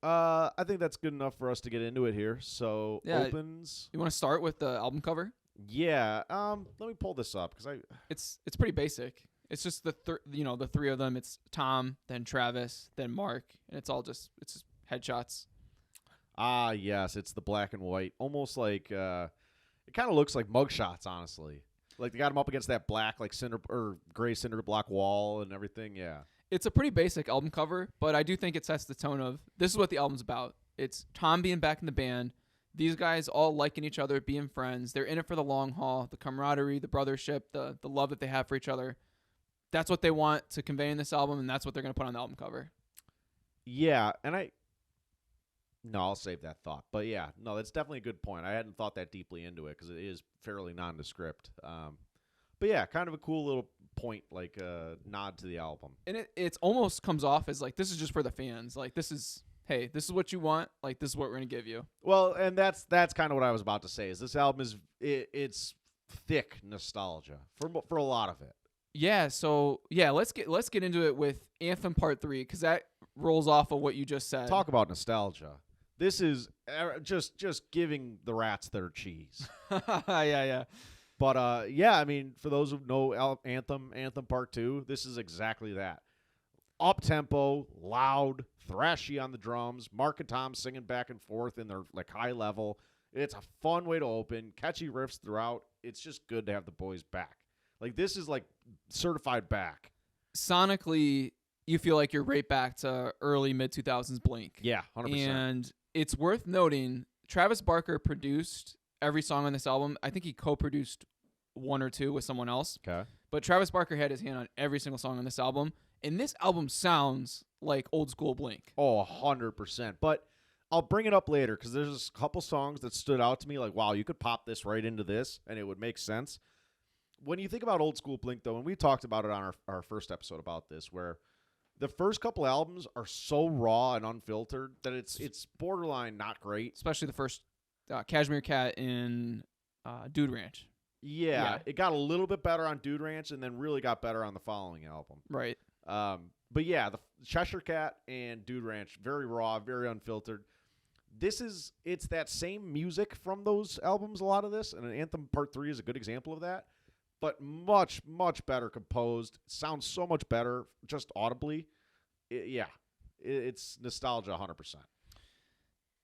I think that's good enough for us to get into it here. So opens. You want to start with the album cover? Yeah. Let me pull this up because It's pretty basic. It's just the three of them. It's Tom, then Travis, then Mark, and it's just headshots. Ah, yes, it's the black and white, almost like it kind of looks like mugshots, honestly. Like they got them up against that black, like cinder or gray cinder block wall and everything. Yeah, it's a pretty basic album cover, but I do think it sets the tone of this is what the album's about. It's Tom being back in the band. These guys all liking each other, being friends. They're in it for the long haul, the camaraderie, the brothership, the love that they have for each other. That's what they want to convey in this album, and that's what they're going to put on the album cover. Yeah, and I'll save that thought. But yeah, no, that's definitely a good point. I hadn't thought that deeply into it because it is fairly nondescript. But yeah, kind of a cool little point, like a nod to the album. And it almost comes off as like, this is just for the fans. Like, this is what you want. Like, this is what we're going to give you. Well, and that's kind of what I was about to say. Is this album it's thick nostalgia for a lot of it. Yeah, so let's get into it with Anthem Part 3 because that rolls off of what you just said. Talk about nostalgia. This is just giving the rats their cheese. Yeah. But yeah, I mean, for those who know Anthem Part 2, this is exactly that. Up tempo, loud, thrashy on the drums. Mark and Tom singing back and forth in their like high level. It's a fun way to open. Catchy riffs throughout. It's just good to have the boys back. Like, this is, like, certified back. Sonically, you feel like you're right back to early, mid-2000s Blink. Yeah, 100%. And it's worth noting, Travis Barker produced every song on this album. I think he co-produced one or two with someone else. Okay. But Travis Barker had his hand on every single song on this album. And this album sounds like old-school Blink. Oh, 100%. But I'll bring it up later because there's a couple songs that stood out to me. Like, wow, you could pop this right into this, and it would make sense. When you think about old school Blink, though, and we talked about it on our first episode about this, where the first couple albums are so raw and unfiltered that it's borderline not great. Especially the first Cashmere Cat in Dude Ranch. Yeah, it got a little bit better on Dude Ranch and then really got better on the following album. Right. But yeah, the Cheshire Cat and Dude Ranch, very raw, very unfiltered. It's that same music from those albums, a lot of this, and Anthem Part 3 is a good example of that. But much, much better composed. Sounds so much better just audibly. It's nostalgia 100%.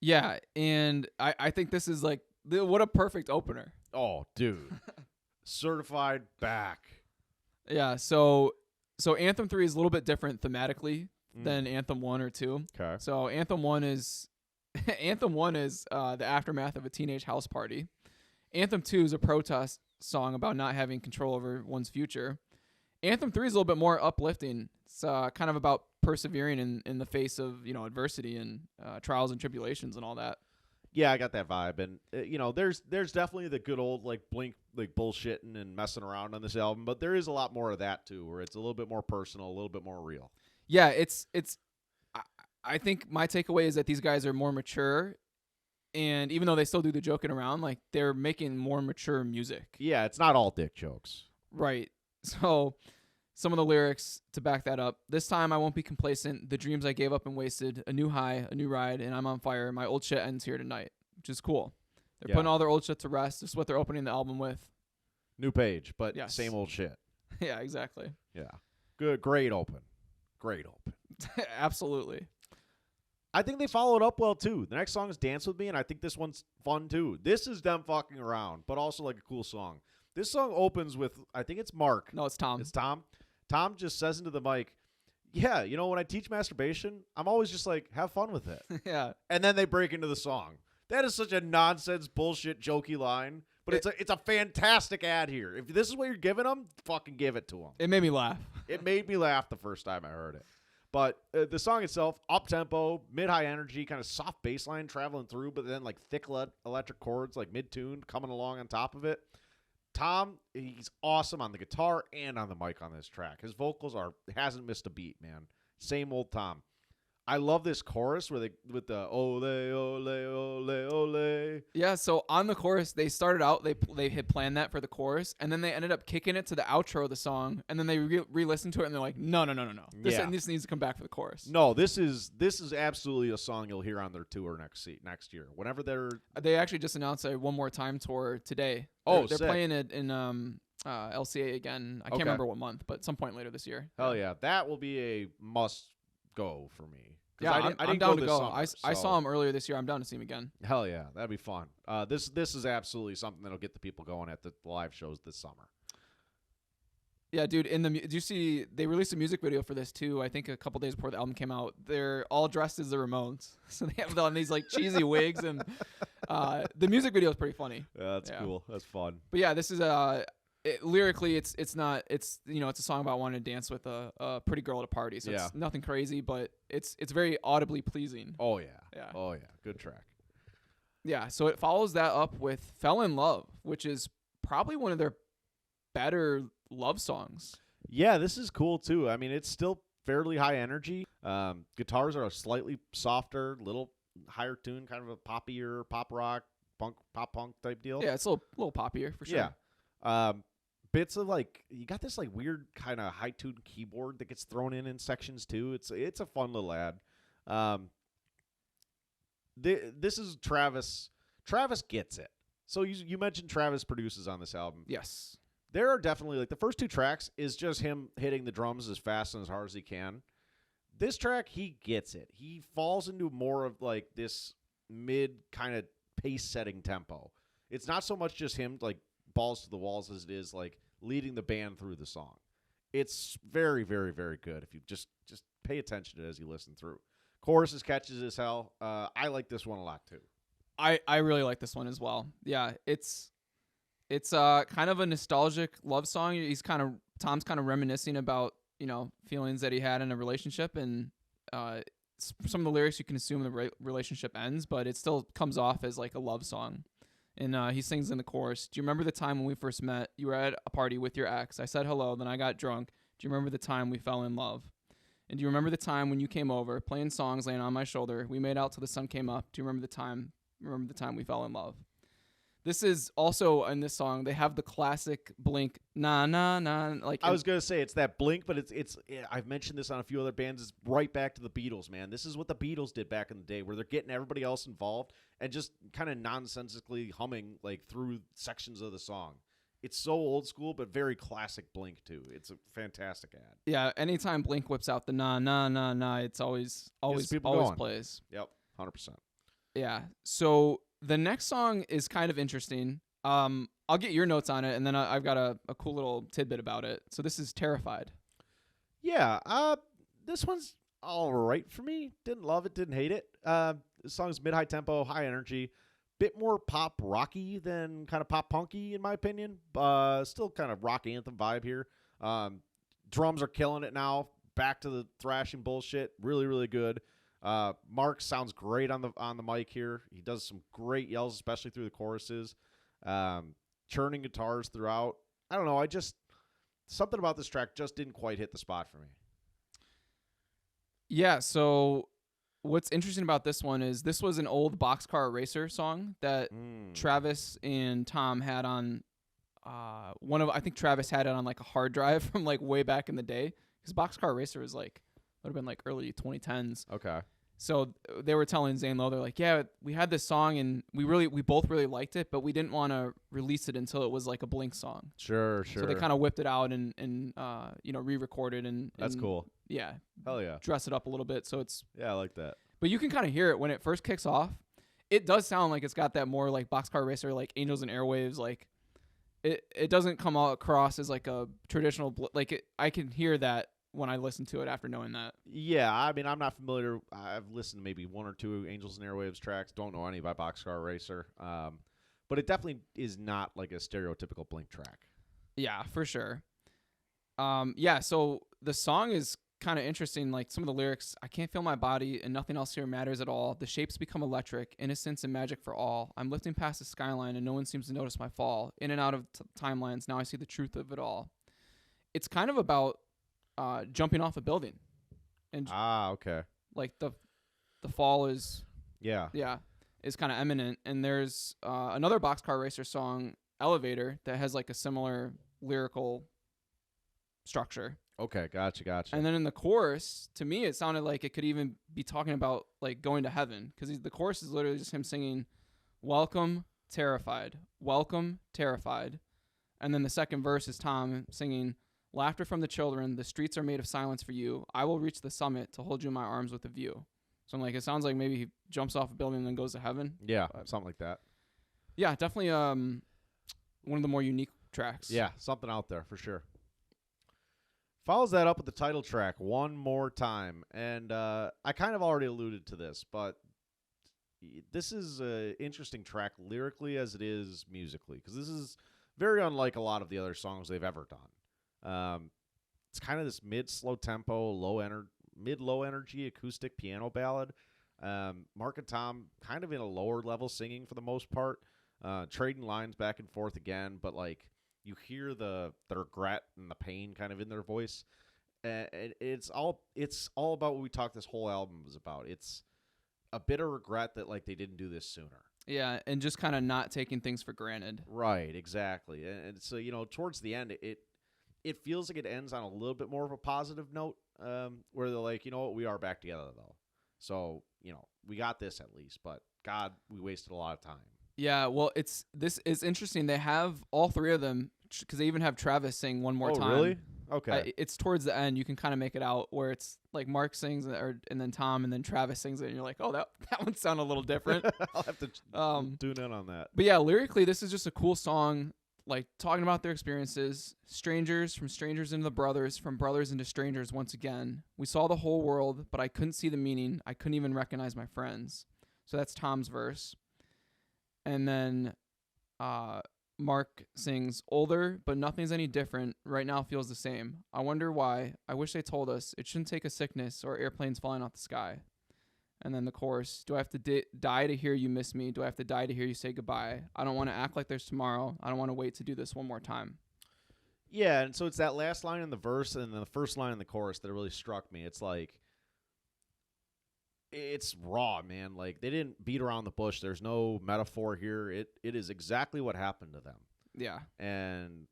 Yeah, and I think this is like, what a perfect opener. Oh, dude. Certified back. Yeah, so Anthem 3 is a little bit different thematically than Anthem 1 or 2. Okay. So Anthem 1 is the aftermath of a teenage house party. Anthem 2 is a protest song about not having control over one's future. Anthem 3 is a little bit more uplifting. It's kind of about persevering in the face of adversity and trials and tribulations and all that. Yeah, I got that vibe, and there's definitely the good old like Blink like bullshitting and messing around on this album, but there is a lot more of that too, where it's a little bit more personal, a little bit more real. Yeah, I think my takeaway is that these guys are more mature. And even though they still do the joking around, like they're making more mature music. Yeah, it's not all dick jokes. Right. So some of the lyrics to back that up. This time I won't be complacent. The dreams I gave up and wasted. A new high, a new ride, and I'm on fire. My old shit ends here tonight, which is cool. They're putting all their old shit to rest. This is what they're opening the album with. New page, but same old shit. Yeah, exactly. Yeah. Good. Great open. Absolutely. I think they followed up well, too. The next song is Dance With Me, and I think this one's fun, too. This is them fucking around, but also like a cool song. This song opens with, I think it's Mark. No, it's Tom. It's Tom. Tom just says into the mic, yeah, when I teach masturbation, I'm always just like, have fun with it. Yeah. And then they break into the song. That is such a nonsense, bullshit, jokey line, but it's a fantastic ad here. If this is what you're giving them, fucking give it to them. It made me laugh. It made me laugh the first time I heard it. But the song itself, up-tempo, mid-high energy, kind of soft bass line traveling through, but then like thick electric chords, like mid-tuned, coming along on top of it. Tom, he's awesome on the guitar and on the mic on this track. His vocals hasn't missed a beat, man. Same old Tom. I love this chorus where they with the ole ole ole ole. Yeah, so on the chorus, they started out, they had planned that for the chorus, and then they ended up kicking it to the outro of the song, and then they re-listened to it, and they're like, no. This needs to come back for the chorus. No, this is absolutely a song you'll hear on their tour next year. Whenever they actually just announced a One More Time tour today. They're sick. playing it in LCA again. I can't remember what month, but some point later this year. Hell yeah, that will be a must go for me. Yeah, I'm down to go. Summer, I saw him earlier this year. I'm down to see him again. Hell yeah, that'd be fun. This is absolutely something that'll get the people going at the live shows this summer. Yeah, dude. Did you see they released a music video for this too? I think a couple days before the album came out. They're all dressed as the Ramones, so they have on these like cheesy wigs, and the music video is pretty funny. Yeah, that's cool. That's fun. But yeah, this is lyrically, it's a song about wanting to dance with a pretty girl at a party. So it's nothing crazy, but it's very audibly pleasing. Oh yeah. Oh yeah. Good track. Yeah. So it follows that up with "Fell in Love," which is probably one of their better love songs. Yeah, this is cool too. I mean, it's still fairly high energy. Guitars are a slightly softer, little higher tune, kind of a poppier, pop rock, pop punk type deal. Yeah, it's a little poppier for sure. Yeah. Bits of like you got this like weird kind of high tuned keyboard that gets thrown in sections too. It's a fun little ad. This is Travis. Travis gets it. So you mentioned Travis produces on this album. Yes. There are definitely like the first two tracks is just him hitting the drums as fast and as hard as he can. This track, he gets it. He falls into more of like this mid kind of pace setting tempo. It's not so much just him like balls to the walls as it is like leading the band through the song. It's very, very, very good if you just pay attention to it as you listen through. Chorus is catches as hell. I like this one a lot too. I really like this one as well. Yeah, it's kind of a nostalgic love song. Tom's kind of reminiscing about, feelings that he had in a relationship, and some of the lyrics you can assume the relationship ends, but it still comes off as like a love song. And he sings in the chorus, "Do you remember the time when we first met? You were at a party with your ex. I said hello, then I got drunk. Do you remember the time we fell in love? And do you remember the time when you came over, playing songs, laying on my shoulder? We made out till the sun came up. Do you remember the time we fell in love?" This is also in this song. They have the classic Blink "na na na." Like I was gonna say it's that Blink, but it's I've mentioned this on a few other bands. It's right back to the Beatles, man. This is what the Beatles did back in the day, where they're getting everybody else involved and just kind of nonsensically humming like through sections of the song. It's so old school, but very classic Blink too. It's a fantastic ad. Yeah, anytime Blink whips out the "na na na na," it's always going. plays. Yep, 100%. Yeah. So the next song is kind of interesting. I'll get your notes on it, and then I've got a cool little tidbit about it. So this is "Terrified." Yeah, this one's all right for me. Didn't love it, didn't hate it. This song's mid-high tempo, high energy, bit more pop rocky than kind of pop punky in my opinion. Still kind of rock anthem vibe here. Drums are killing it now. Back to the thrashing bullshit. Really, really good. Mark sounds great on the mic here. He does some great yells, especially through the choruses. Churning guitars throughout. I don't know. Something about this track just didn't quite hit the spot for me. Yeah. So what's interesting about this one is this was an old Boxcar Racer song that Travis and Tom had on I think Travis had it on like a hard drive from like way back in the day, because Boxcar Racer was like would have been like early 2010s. Okay. So they were telling Zane Lowe, they're like, yeah, we had this song and we both really liked it, but we didn't want to release it until it was like a Blink song. Sure. So they kind of whipped it out and re-recorded and that's cool. Yeah. Hell yeah. Dress it up a little bit so it's. Yeah, I like that. But you can kind of hear it when it first kicks off. It does sound like it's got that more like Boxcar Racer, like Angels and Airwaves. Like it doesn't come across as like a traditional I can hear that when I listen to it after knowing that. Yeah, I mean, I'm not familiar. I've listened to maybe one or two Angels and Airwaves tracks. Don't know any by Boxcar Racer. But it definitely is not like a stereotypical Blink track. Yeah, for sure. Yeah, so the song is kind of interesting. Like some of the lyrics, "I can't feel my body and nothing else here matters at all. The shapes become electric, innocence and magic for all. I'm lifting past the skyline and no one seems to notice my fall. In and out of timelines, now I see the truth of it all." It's kind of about jumping off a building. And okay. Like the fall is Yeah. is kind of imminent. And there's another Boxcar Racer song, Elevator, that has like a similar lyrical structure. Okay, gotcha. And then in the chorus, to me, it sounded like it could even be talking about like going to heaven, because the chorus is literally just him singing, "Welcome, terrified. Welcome, terrified." And then the second verse is Tom singing, "Laughter from the children. The streets are made of silence for you. I will reach the summit to hold you in my arms with a view." So I'm like, it sounds like maybe he jumps off a building and then goes to heaven. Yeah, something like that. Yeah, definitely one of the more unique tracks. Yeah, something out there for sure. Follows that up with the title track, One More Time. And I kind of already alluded to this, but this is an interesting track lyrically as it is musically, because this is very unlike a lot of the other songs they've ever done. It's kind of this mid-slow tempo, mid-low energy acoustic piano ballad. Mark and Tom kind of in a lower level singing for the most part, trading lines back and forth again, but like you hear the regret and the pain kind of in their voice. It's all about what we talked this whole album was about. It's a bit of regret that like they didn't do this sooner. Yeah, and just kind of not taking things for granted. Right, exactly. And so, towards the end, it feels like it ends on a little bit more of a positive note, where they're like, you know what, we are back together, though. So, we got this at least, but God, we wasted a lot of time. Yeah, well, this is interesting. They have all three of them, because they even have Travis sing One More Time. Oh, really? Okay. It's towards the end. You can kind of make it out where it's like Mark sings, and then Tom, and then Travis sings it, and you're like, oh, that one sounded a little different. I'll have to tune in on that. But yeah, lyrically, this is just a cool song, like talking about their experiences. Strangers, from strangers into the brothers, from brothers into strangers once again. We saw the whole world, but I couldn't see the meaning. I couldn't even recognize my friends. So that's Tom's verse. And then Mark sings, older, but nothing's any different. Right now feels the same. I wonder why. I wish they told us. It shouldn't take a sickness or airplanes falling out the sky. And then the chorus, do I have to die to hear you miss me? Do I have to die to hear you say goodbye? I don't want to act like there's tomorrow. I don't want to wait to do this one more time. Yeah, and so it's that last line in the verse and then the first line in the chorus that really struck me. It's like, it's raw, man. Like, they didn't beat around the bush. There's no metaphor here. It is exactly what happened to them. Yeah. And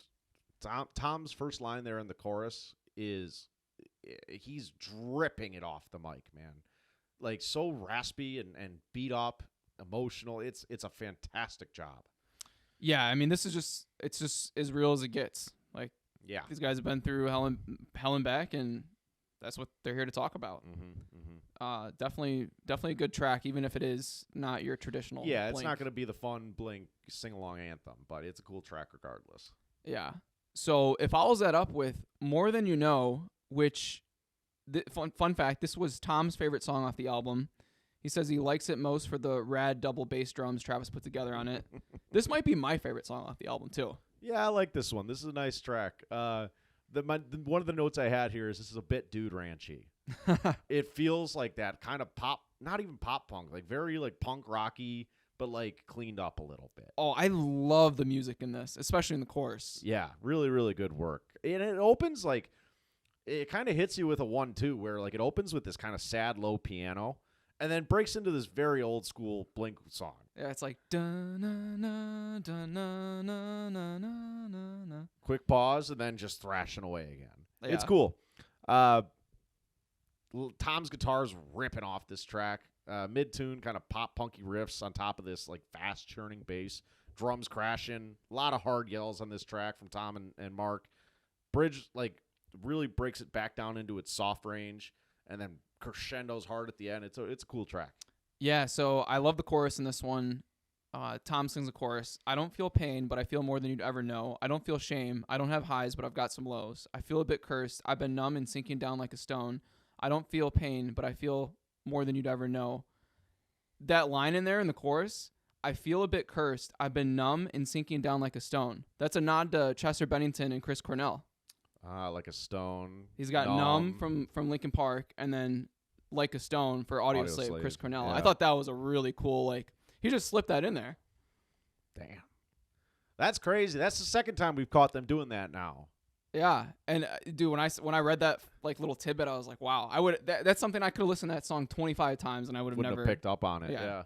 Tom's first line there in the chorus is, he's dripping it off the mic, man. Like, so raspy and beat up, emotional. It's a fantastic job. Yeah, I mean, it's just as real as it gets. Like, yeah, these guys have been through hell and back, and that's what they're here to talk about. Definitely a good track, even if it is not your traditional. Yeah, it's Blink. not going to be the fun Blink sing-along anthem, but it's a cool track regardless. Yeah. So it follows that up with More Than You Know, which, fun fact, this was Tom's favorite song off the album. He says he likes it most for the rad double bass drums Travis put together on it. This might be my favorite song off the album, too. Yeah, I like this one. This is a nice track. One of the notes I had here is this is a bit dude ranchy. It feels like that kind of pop, not even pop punk, like very like punk rocky, but like cleaned up a little bit. Oh, I love the music in this, especially in the chorus. Yeah, really, really good work. And it opens like, it kind of hits you with a 1-2 where like it opens with this kind of sad low piano and then breaks into this very old school Blink song. Yeah, it's like da-na-na, da-na-na-na-na-na-na. Quick pause and then just thrashing away again. Yeah. It's cool. Tom's guitar's ripping off this track. Mid-tune, kind of pop punky riffs on top of this like fast churning bass. Drums crashing. A lot of hard yells on this track from Tom and Mark. Bridge like really breaks it back down into its soft range and then crescendos hard at the end. It's a cool track. Yeah, so I love the chorus in this one. Tom sings the chorus. I don't feel pain, but I feel more than you'd ever know. I don't feel shame. I don't have highs, but I've got some lows. I feel a bit cursed. I've been numb and sinking down like a stone. I don't feel pain, but I feel more than you'd ever know. That line in there in the chorus, I feel a bit cursed. I've been numb and sinking down like a stone. That's a nod to Chester Bennington and Chris Cornell. Like a stone. He's got numb from Linkin Park, and then like a stone for Audio Slave, Chris Cornell. Yeah. I thought that was a really cool, like, he just slipped that in there. Damn. That's crazy. That's the second time we've caught them doing that now. Yeah, and dude, when I read that like little tidbit, I was like, wow, that's something I could have listened to that song 25 times and I would have Wouldn't never have picked up on it. Yeah.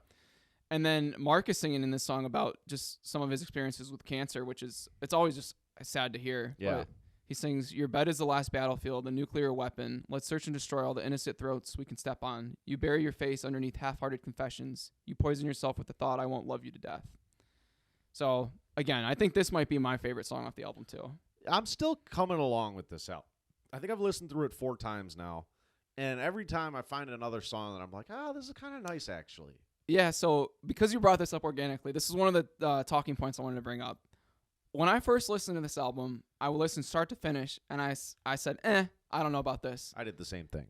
And then Mark is singing in this song about just some of his experiences with cancer, which is it's always just sad to hear. Yeah. But he sings, "Your bed is the last battlefield, a nuclear weapon. Let's search and destroy all the innocent throats we can step on. You bury your face underneath half-hearted confessions. You poison yourself with the thought I won't love you to death." So again, I think this might be my favorite song off the album too. I'm still coming along with this album. I think I've listened through it 4 times now, and every time I find another song that I'm like, this is kind of nice actually. Yeah, so because you brought this up organically, this is one of the talking points I wanted to bring up. When I first listened to this album, I would listen start to finish, and I said, I don't know about this. I did the same thing.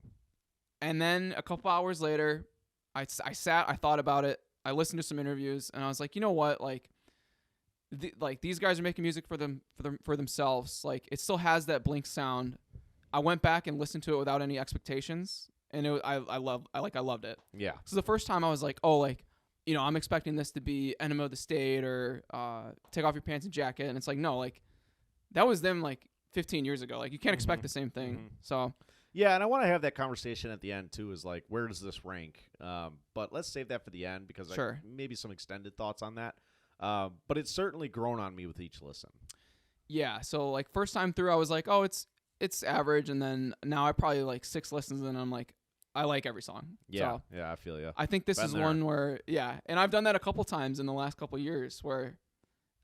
And then a couple hours later, I sat, I thought about it, I listened to some interviews, and I was like, you know what, like these guys are making music for themselves. Like it still has that Blink sound. I went back and listened to it without any expectations, and I loved it. Yeah. This is the first time I was like, oh, like, you know, I'm expecting this to be Enema of the State or Take Off Your Pants and Jacket, and it's like, no, like that was them like 15 years ago. Like you can't expect the same thing. Mm-hmm. So yeah, and I want to have that conversation at the end too. Is like, where does this rank? But let's save that for the end because Sure. maybe some extended thoughts on that. But it's certainly grown on me with each listen. yeah, so like first time through, I was like, oh, it's average, and then now I probably like 6 listens, and I'm like, I like every song. Yeah, So yeah, I feel you. I think this Been is there. one where, yeah, and I've done that a couple times in the last couple years where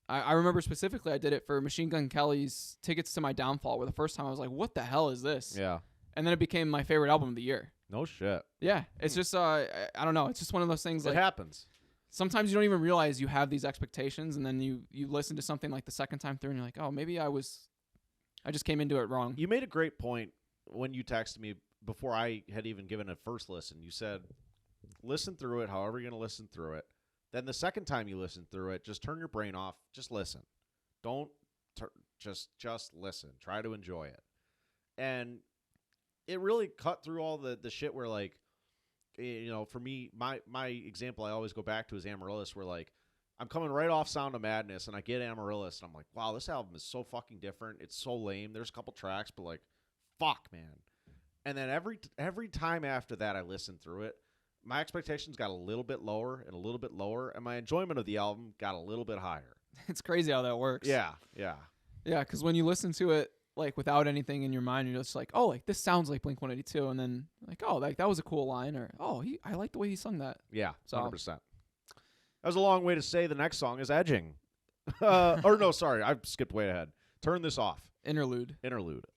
I remember specifically I did it for Machine Gun Kelly's Tickets to My Downfall, where the first time I was like, what the hell is this? Yeah. And then it became my favorite album of the year. No shit. Yeah, it's just, I don't know, it's just one of those things It like happens. sometimes you don't even realize you have these expectations, and then you listen to something like the second time through and you're like, oh, maybe I just came into it wrong. You made a great point when you texted me before I had even given a first listen. You said, listen through it however you're going to listen through it. Then the second time you listen through it, just turn your brain off. Just listen. Don't just listen. Try to enjoy it. And it really cut through all the shit where, like, you know, for me, my example I always go back to is Amaryllis, where, like, I'm coming right off Sound of Madness, and I get Amaryllis, and I'm like, wow, this album is so fucking different. It's so lame. There's a couple tracks, but, like, fuck, man. And then every time after that I listen through it, my expectations got a little bit lower and a little bit lower, and my enjoyment of the album got a little bit higher. It's crazy how that works. Yeah. Yeah, because when you listen to it, like, without anything in your mind, you're just like, oh, like, this sounds like Blink-182, and then, like, oh, like, that was a cool line, or, oh, I like the way he sung that. Yeah, So 100%. That was a long way to say the next song is Edging. Or no, sorry, I skipped way ahead. Turn This Off. Interlude.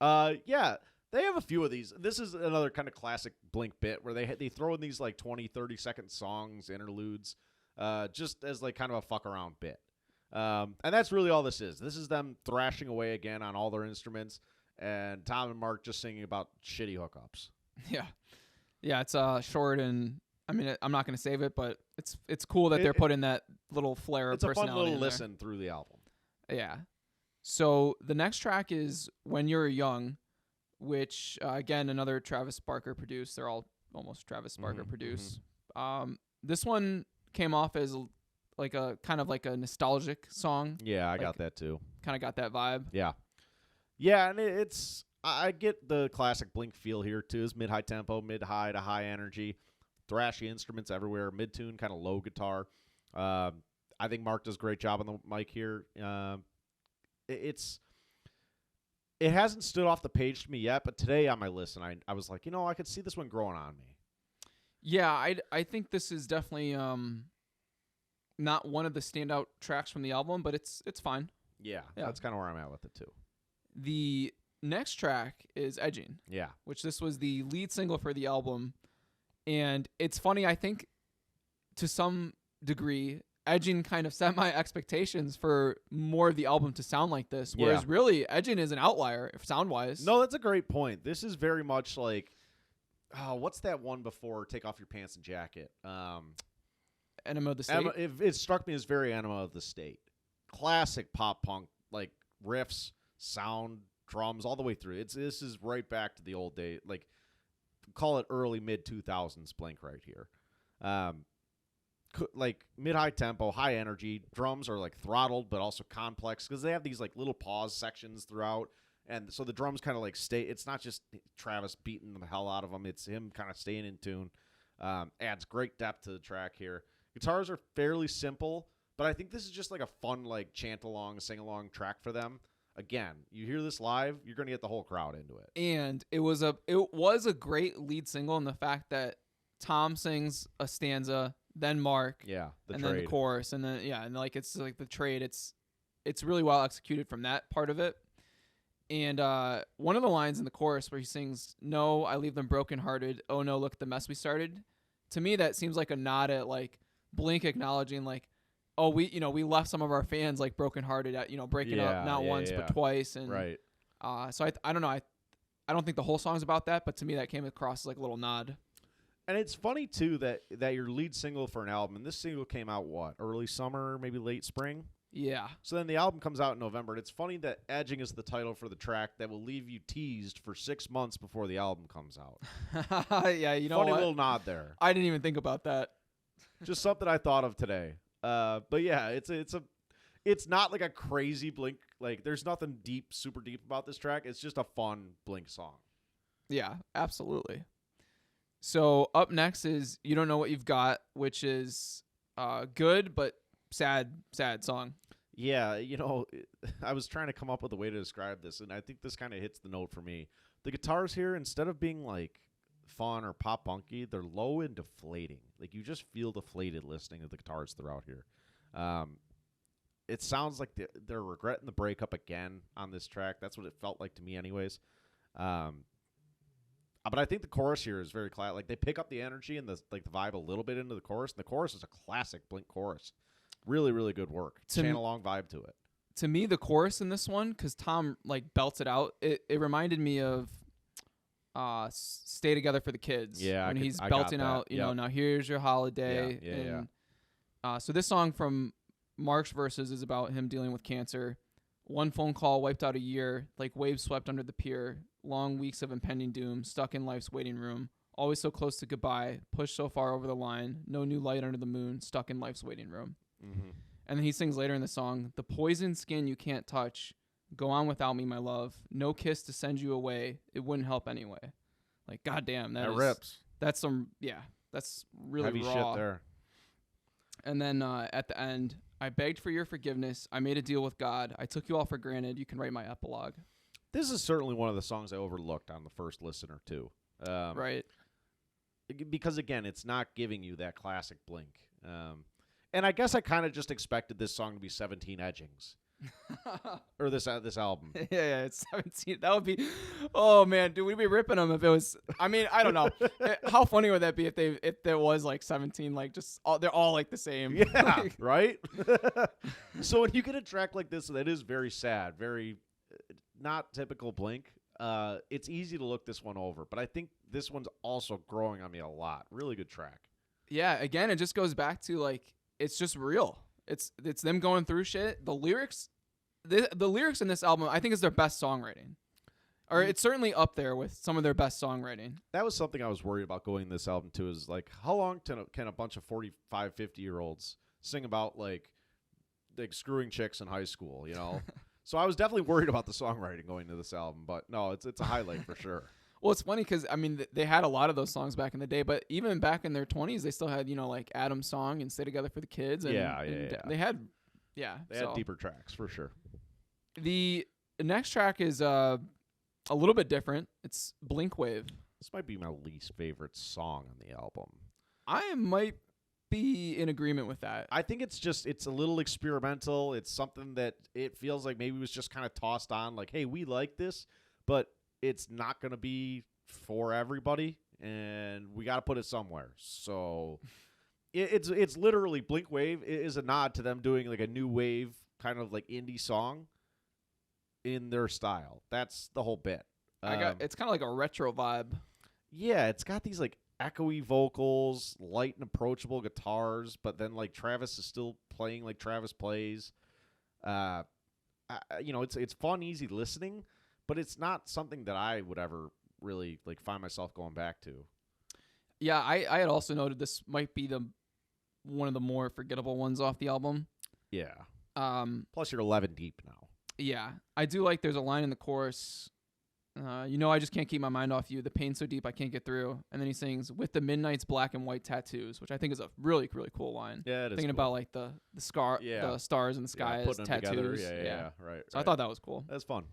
Yeah, they have a few of these. This is another kind of classic Blink bit where they throw in these like 20, 30-second songs, interludes, just as like kind of a fuck around bit. And that's really all this is. This is them thrashing away again on all their instruments, and Tom and Mark just singing about shitty hookups. Yeah, it's short, and I mean, I'm not going to save it, but it's cool that they're putting that little flair of It's a personality fun little in there. listen through the album. Yeah. So the next track is When You're Young, which, again, another Travis Barker produced. They're all almost Travis Barker produced. This one came off as like a kind of like a nostalgic song. Yeah, I got that too. Kind of got that vibe. Yeah, and it's I get the classic Blink feel here too. It's mid-high tempo, mid-high to high energy, thrashy instruments everywhere, mid-tune, kind of low guitar. I think Mark does a great job on the mic here. It hasn't stood off the page to me yet, but today on my list, and I was like, you know, I could see this one growing on me. Yeah, I think this is definitely not one of the standout tracks from the album, but it's fine. Yeah, that's kind of where I'm at with it too. The next track is Edging. Yeah. Which this was the lead single for the album. And it's funny, I think to some degree, Edging kind of set my expectations for more of the album to sound like this. Whereas really, Edging is an outlier sound-wise. No, that's a great point. This is very much like, what's that one before Take Off Your Pants and Jacket? Enema of the State? It struck me as very Enema of the State. Classic pop punk, like riffs, sound, drums, all the way through. This is right back to the old day, like call it early mid 2000s Blink right here. Like mid-high tempo, high energy. Drums are like throttled, but also complex because they have these like little pause sections throughout, And so the drums kind of like stay. It's not just Travis beating the hell out of them. It's him kind of staying in tune. Adds great depth to the track here. Guitars are fairly simple, but I think this is just like a fun like chant along, sing along track for them. Again, you hear this live, you're going to get the whole crowd into it. And it was a great lead single in the fact that Tom sings a stanza, then Mark, Yeah, then the chorus, and then and like it's like the trade. It's really well executed from that part of it. And one of the lines in the chorus where he sings, "No, I leave them brokenhearted. Oh no, look at the mess we started." To me, that seems like a nod at like Blink acknowledging like, oh, we left some of our fans like brokenhearted at breaking up not once but twice. And right. So I don't know. I don't think the whole song's about that, but to me that came across as like a little nod. And it's funny too that your lead single for an album, and this single came out early summer, maybe late spring. Yeah. So then the album comes out in November, and it's funny that Edging is the title for the track that will leave you teased for 6 months before the album comes out. Yeah, you know funny what? little nod there. I didn't even think about that. Just something I thought of today. But yeah, it's not like a crazy Blink. Like there's nothing super deep about this track. It's just a fun Blink song. Yeah, absolutely. So up next is You Don't Know What You've Got, which is good but sad song. Yeah, I was trying to come up with a way to describe this, and I think this kind of hits the note for me. The guitars here, instead of being like fun or pop punky, they're low and deflating. Like you just feel deflated listening to the guitars throughout here. It sounds like they're regretting the breakup again on this track. That's what it felt like to me, anyways. But I think the chorus here is very classic. Like they pick up the energy and the vibe a little bit into the chorus. And the chorus is a classic Blink chorus. Really, really good work. Chant along vibe to it. To me, the chorus in this one, because Tom like belts it out, it reminded me of "Stay Together for the Kids." Yeah, when he's belting out, now here's your holiday. So this song from Mark's verses is about him dealing with cancer. One phone call wiped out a year, like waves swept under the pier. Long weeks of impending doom, stuck in life's waiting room. Always so close to goodbye, pushed so far over the line. No new light under the moon, stuck in life's waiting room. Mm-hmm. And then he sings later in the song, "The poison skin you can't touch. Go on without me, my love. No kiss to send you away. It wouldn't help anyway." Like, goddamn, that rips. That's that's really heavy raw. shit there. And then at the end, "I begged for your forgiveness. I made a deal with God. I took you all for granted. You can write my epilogue." This is certainly one of the songs I overlooked on the first listen or two. Right. Because, again, it's not giving you that classic Blink. And I guess I kind of just expected this song to be 17 Edgings. Or this album. Yeah, it's 17. That would be, oh man, dude, we'd be ripping them if it was. I mean, I don't know. How funny would that be if there was like 17, like just they're all like the same. Yeah, right. So when you get a track like this that is very sad, very not typical Blink, it's easy to look this one over. But I think this one's also growing on me a lot. Really good track. Yeah. Again, it just goes back to like it's just real. It's them going through shit. The lyrics in this album, I think, is their best songwriting. Or it's certainly up there with some of their best songwriting. That was something I was worried about going this album to, is like, how long can a bunch of 45, 50-year-olds sing about like screwing chicks in high school, So I was definitely worried about the songwriting going to this album, but no, it's a highlight for sure. Well, it's funny because, I mean, they had a lot of those songs back in the day, but even back in their 20s, they still had, like ANTHEM song and Stay Together for the Kids. And, They had, They had deeper tracks, for sure. The next track is a little bit different. It's Blink Wave. This might be my least favorite song on the album. I might be in agreement with that. I think it's a little experimental. It's something that it feels like maybe was just kind of tossed on, like, hey, we like this, but it's not going to be for everybody, and we got to put it somewhere. So it's literally Blink Wave is a nod to them doing like a new wave kind of like indie song in their style. That's the whole bit. It's kind of like a retro vibe. Yeah, it's got these like echoey vocals, light and approachable guitars, but then like Travis is still playing like Travis plays. It's fun, easy listening, but it's not something that I would ever really like find myself going back to. Yeah, I had also noted this might be one of the more forgettable ones off the album. Yeah. Plus you're 11 deep now. Yeah, I do like. There's a line in the chorus. I just can't keep my mind off you. The pain's so deep I can't get through. And then he sings with the midnight's black and white tattoos, which I think is a really really cool line. Yeah, it is Thinking cool. about like the stars in the sky as putting them tattoos. together. Yeah, right. So I thought that was cool. that's fun.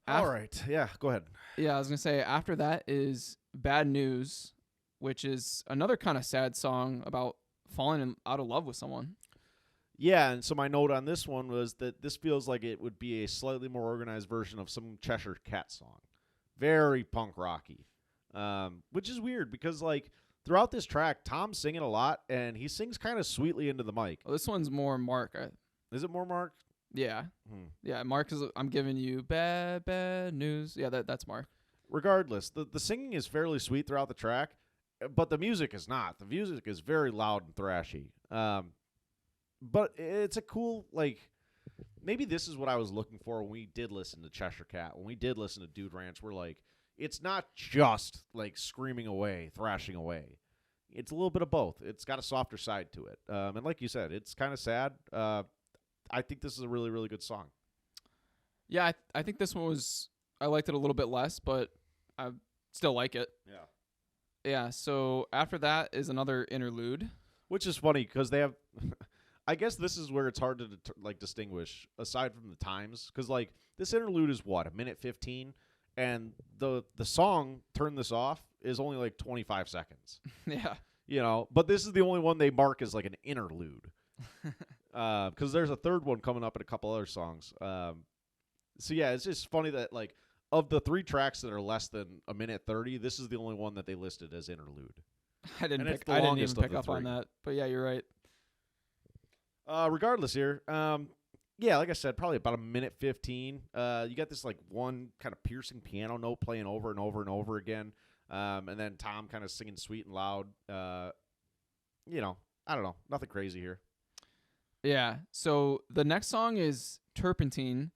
All right, yeah, go ahead. Yeah, I was gonna say after that is Bad News, which is another kind of sad song about falling out of love with someone. Yeah, and so my note on this one was that this feels like it would be a slightly more organized version of some Cheshire Cat song. Very punk rocky, which is weird because, like, throughout this track, Tom's singing a lot, and he sings kind of sweetly into the mic. Oh, this one's more Mark. Is it more Mark? Yeah. Yeah, Mark is, I'm giving you bad news. Yeah, that's Mark. Regardless, the singing is fairly sweet throughout the track, but the music is not. The music is very loud and thrashy. But it's a cool, like, maybe this is what I was looking for when we did listen to Cheshire Cat, when we did listen to Dude Ranch. We're like, it's not just, like, screaming away, thrashing away. It's a little bit of both. It's got a softer side to it. And like you said, it's kind of sad. I think this is a really, really good song. Yeah, I think this one I liked it a little bit less, but I still like it. Yeah. Yeah, so after that is another interlude. Which is funny because they have... I guess this is where it's hard to distinguish aside from the times, because like this interlude is what, a minute 15, and the song "Turn This Off" is only like 25 seconds. Yeah, but this is the only one they mark as like an interlude, because there's a third one coming up in a couple other songs. So yeah, it's just funny that like of the 3 tracks that are less than a minute 30, this is the only one that they listed as interlude. I didn't even pick up on that, but yeah, you're right. Regardless here, yeah, like I said, probably about a minute 15. You got this like one kind of piercing piano note playing over and over and over again, and then Tom kind of singing sweet and loud. I don't know, nothing crazy here. Yeah, so the next song is Turpentine.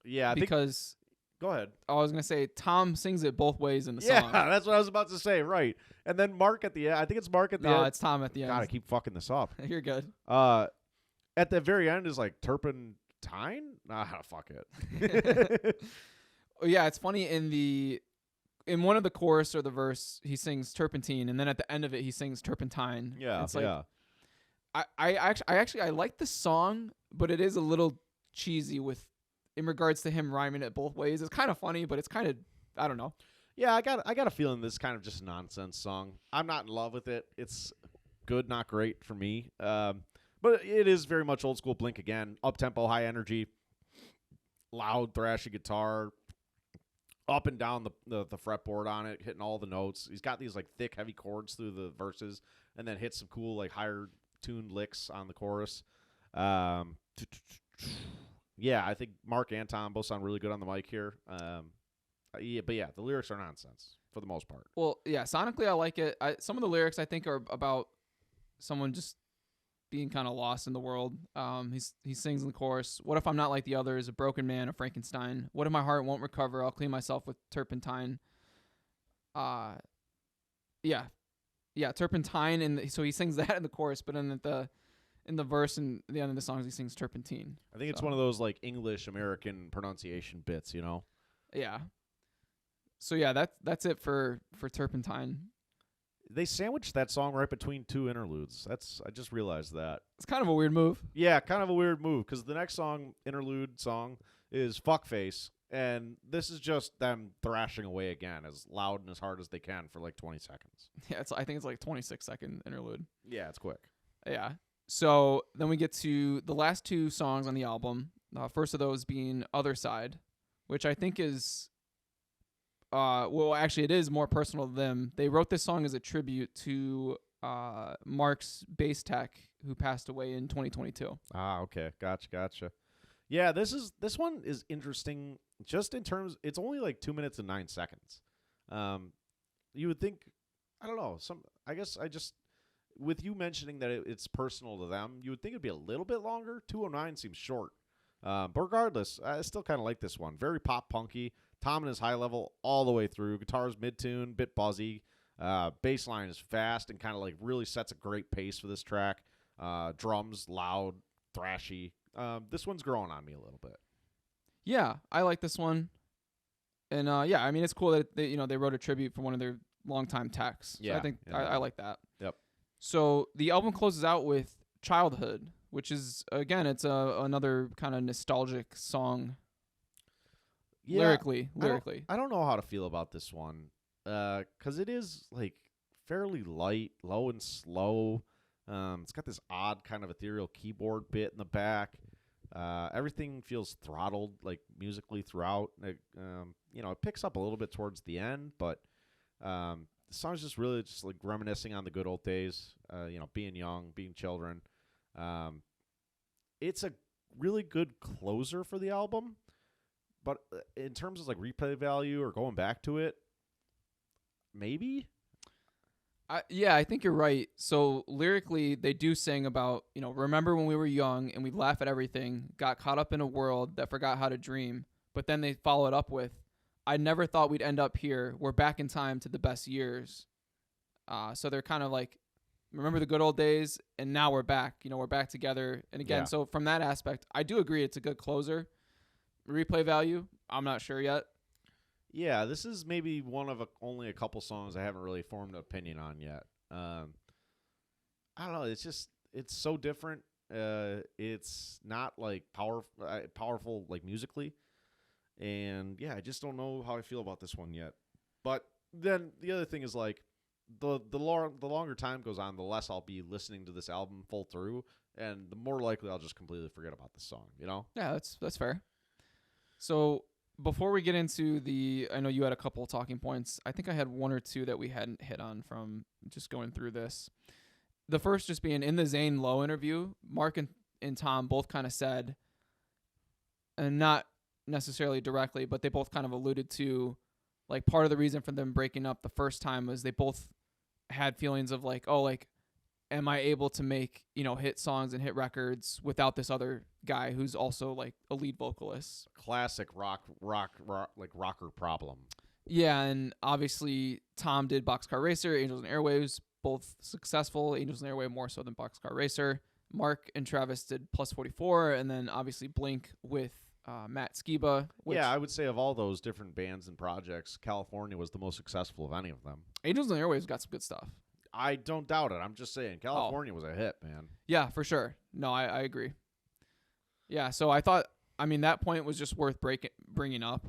Yeah, because go ahead. I was gonna say Tom sings it both ways in the song. song. Yeah, that's what I was about to say. Right, and then Mark at the end. I think it's Mark at the end. No, it's Tom at the end. God, I keep fucking this up. You're good. At the very end is like turpentine. Fuck it. Yeah, it's funny in one of the chorus or the verse he sings turpentine, and then at the end of it he sings turpentine. Yeah, it's like, yeah. I like the song, but it is a little cheesy in regards to him rhyming it both ways. It's kind of funny, but it's kind of, I don't know. Yeah, I got a feeling this is kind of just a nonsense song. I'm not in love with it. It's good, not great for me. But it is very much old school Blink again. Up tempo, high energy, loud thrashy guitar, up and down the fretboard on it, hitting all the notes. He's got these like thick, heavy chords through the verses, and then hits some cool like higher tuned licks on the chorus. Yeah, I think Mark and Tom both sound really good on the mic here. But yeah, the lyrics are nonsense for the most part. Well, yeah, sonically I like it. Some of the lyrics I think are about someone just being kind of lost in the world. He sings in the chorus, "What if I'm not like the others, a broken man, a Frankenstein? What if my heart won't recover? I'll clean myself with turpentine." Yeah, turpentine, and so he sings that in the chorus, but then in the verse and the end of the songs he sings turpentine. I think it's one of those like English American pronunciation bits, Yeah. So yeah, that's it for Turpentine. They sandwiched that song right between 2 interludes. I just realized that. It's kind of a weird move. Yeah, kind of a weird move because the next interlude song is Fuckface, and this is just them thrashing away again as loud and as hard as they can for like 20 seconds. Yeah, I think it's like 26-second interlude. Yeah, it's quick. Yeah. So then we get to the last 2 songs on the album. First of those being Other Side, which I think is, actually it is more personal to them. They wrote this song as a tribute to Mark's bass tech who passed away in 2022. Ah, okay. Gotcha. Yeah, this one is interesting just in terms, it's only like 2 minutes and 9 seconds. You would think, I don't know, with you mentioning that it's personal to them, you would think it'd be a little bit longer. 2:09 seems short. But regardless, I still kind of like this one. Very pop punky. Tom and his high level all the way through. Guitar's mid-tune, bit buzzy. Bass line is fast and kind of like really sets a great pace for this track. Drums loud, thrashy. This one's growing on me a little bit. Yeah, I like this one. And yeah, I mean, it's cool that they wrote a tribute for one of their longtime techs. So Yeah, I think yeah. I like that. Yep. So the album closes out with Childhood, which is, again, it's another kind of nostalgic song. Yeah, Lyrically. I don't know how to feel about this one, 'cause it is like fairly light, low and slow. It's got this odd kind of ethereal keyboard bit in the back. Everything feels throttled, like musically throughout. It picks up a little bit towards the end, but the song's just really just like reminiscing on the good old days. Being young, being children. It's a really good closer for the album. But in terms of like replay value or going back to it, maybe? Yeah, I think you're right. So lyrically, they do sing about, remember when we were young and we'd laugh at everything, got caught up in a world that forgot how to dream. But then they follow it up with, I never thought we'd end up here. We're back in time to the best years. So they're kind of like, remember the good old days, and now we're back. We're back together. And again, So from that aspect, I do agree it's a good closer. Replay value, I'm not sure yet. Yeah, this is maybe one of only a couple songs I haven't really formed an opinion on yet. I don't know. It's so different. It's not like powerful like musically, and yeah, I just don't know how I feel about this one yet. But then the other thing is like the longer time goes on, the less I'll be listening to this album full through, and the more likely I'll just completely forget about the song. Yeah, that's fair. So before we get into I know you had a couple of talking points. I think I had one or two that we hadn't hit on from just going through this. The first just being in the Zane Lowe interview, Mark and Tom both kind of said, and not necessarily directly, but they both kind of alluded to, like, part of the reason for them breaking up the first time was they both had feelings of like, oh, like, am I able to make, hit songs and hit records without this other guy who's also like a lead vocalist? Classic rock like rocker problem. Yeah, and obviously Tom did Boxcar Racer, Angels and Airwaves, both successful. Angels and Airwaves more so than Boxcar Racer. Mark and Travis did Plus 44, and then obviously Blink with Matt Skiba. Yeah, I would say of all those different bands and projects, California was the most successful of any of them. Angels and Airwaves got some good stuff. I don't doubt it. I'm just saying California was a hit, man. Yeah, for sure. No, I agree. Yeah, so I thought, that point was just worth bringing up,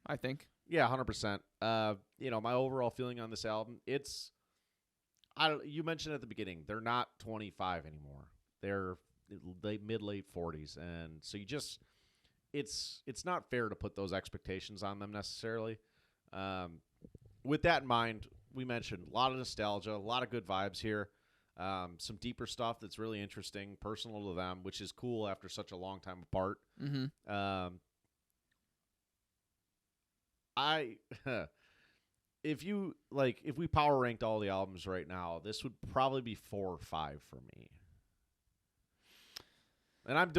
I think. Yeah, 100%. My overall feeling on this album, you mentioned at the beginning, they're not 25 anymore. They're mid-late 40s, and so it's not fair to put those expectations on them necessarily. With that in mind, we mentioned a lot of nostalgia, a lot of good vibes here. Some deeper stuff that's really interesting, personal to them, which is cool after such a long time apart. Mm-hmm. If we power ranked all the albums right now, this would probably be 4 or 5 for me. And I'm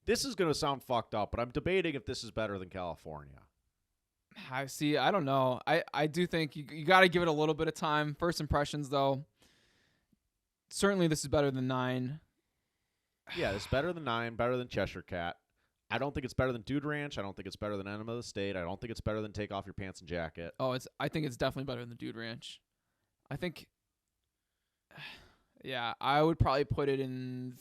this is going to sound fucked up, but I'm debating if this is better than California. I see. I don't know. I do think you got to give it a little bit of time. First impressions, though, certainly this is better than 9. Yeah, it's better than 9, better than Cheshire Cat. I don't think it's better than Dude Ranch. I don't think it's better than Enema of the State. I don't think it's better than Take Off Your Pants and Jacket. Oh, I think it's definitely better than Dude Ranch. I think, yeah, I would probably put it in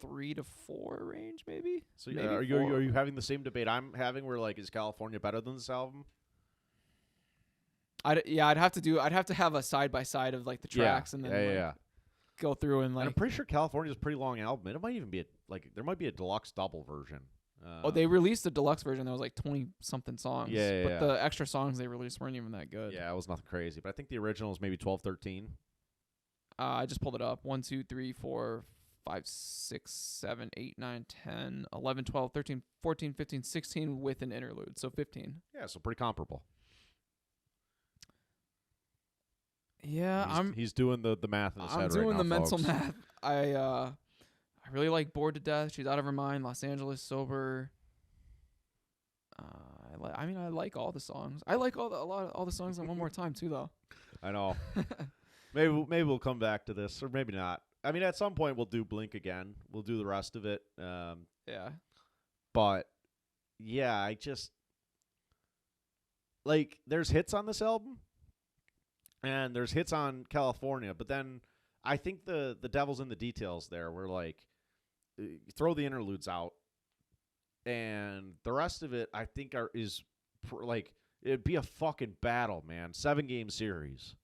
3 to 4 range, maybe. So maybe are you having the same debate I'm having, where like, is California better than this album? I'd have to have a side by side of like the tracks and then go through and like. And I'm pretty sure California's a pretty long album. It might even be there might be a deluxe double version. They released a deluxe version that was like 20 something songs. Yeah, but the extra songs they released weren't even that good. Yeah, it was nothing crazy. But I think the original was maybe 12, 13. I just pulled it up. 1, 2, 3, 4, 5, 6, 7, 8, 9, 10, 11, 12, 13, 14, 15, 16 with an interlude. So 15. Yeah, so pretty comparable. Yeah, he's doing the math in his head right now, I'm doing the mental folks. math. I really like Bored to Death. She's Out of Her Mind. Los Angeles Sober. I like all the songs. I like all the songs on One More Time too, though. I know. Maybe we'll come back to this, or maybe not. I mean, at some point we'll do Blink again. We'll do the rest of it. Yeah. But yeah, I just like there's hits on this album, and there's hits on California. But then I think the devil's in the details there. Where like you throw the interludes out, and the rest of it I think is like it'd be a fucking battle, man. 7-game series.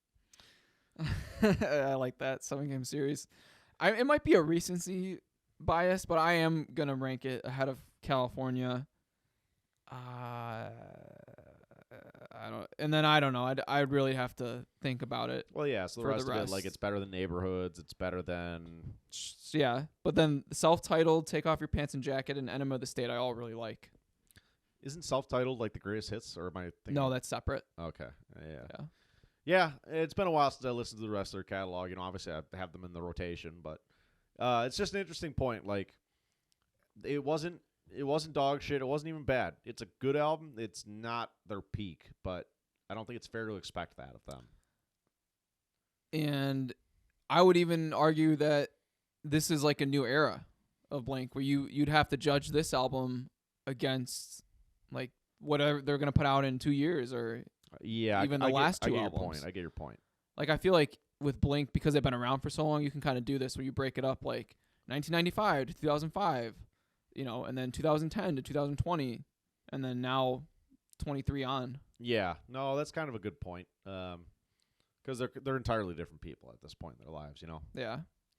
I like that 7-game series. It might be a recency bias, but I am gonna rank it ahead of California. I don't, and then I don't know. I'd really have to think about it. Well, yeah. So the rest of it, like, it's better than Neighborhoods. It's better than Yeah, but then self-titled, Take Off Your Pants and Jacket, and Enema of the State, I all really like. Isn't self-titled like the greatest hits, or am I thinking? No, that's separate. Okay. Yeah, it's been a while since I listened to the rest of their catalog. You know, obviously I have them in the rotation, but it's just an interesting point. Like, it wasn't dog shit. It wasn't even bad. It's a good album. It's not their peak, but I don't think it's fair to expect that of them. And I would even argue that this is like a new era of Blink, where you'd have to judge this album against like whatever they're gonna put out in 2 years, or even the last two albums. I get your point. Like, I feel like with Blink, because they've been around for so long, you can kind of do this where you break it up like 1995 to 2005, and then 2010 to 2020, and then now 23 on. Yeah, no, that's kind of a good point. Because they're entirely different people at this point in their lives, Yeah.